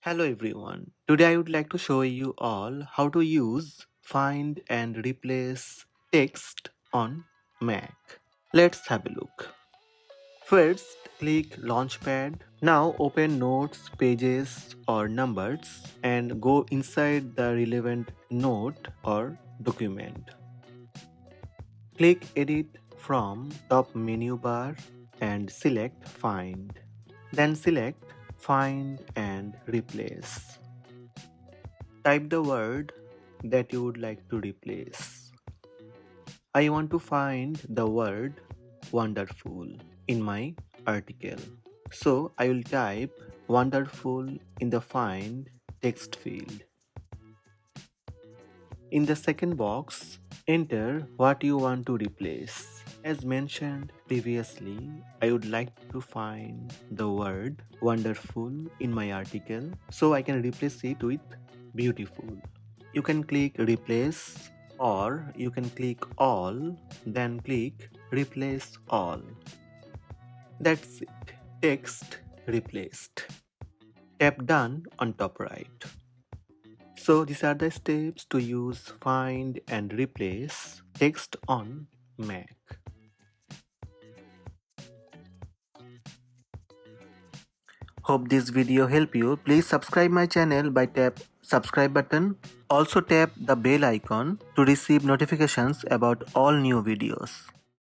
Hello everyone. Today I would like to show you all how to use find and replace text on Mac. Let's have a look. First, click Launchpad. Now open notes, pages or numbers and go inside the relevant note or document. Click Edit from top menu bar and select Find. Then select Find and Replace. Type the word that you would like to replace. I want to find the word wonderful in my article. So I will type wonderful in the find text field. In the second box, enter what you want to replace. As mentioned previously, I would like to find the word wonderful in my article, so I can replace it with beautiful. You can click replace or you can click all, then click replace all. That's it. Text replaced. Tap done on top right. So these are the steps to use find and replace text on Mac. Hope this video help you. Please subscribe my channel by tap subscribe button. Also tap the bell icon to receive notifications about all new videos.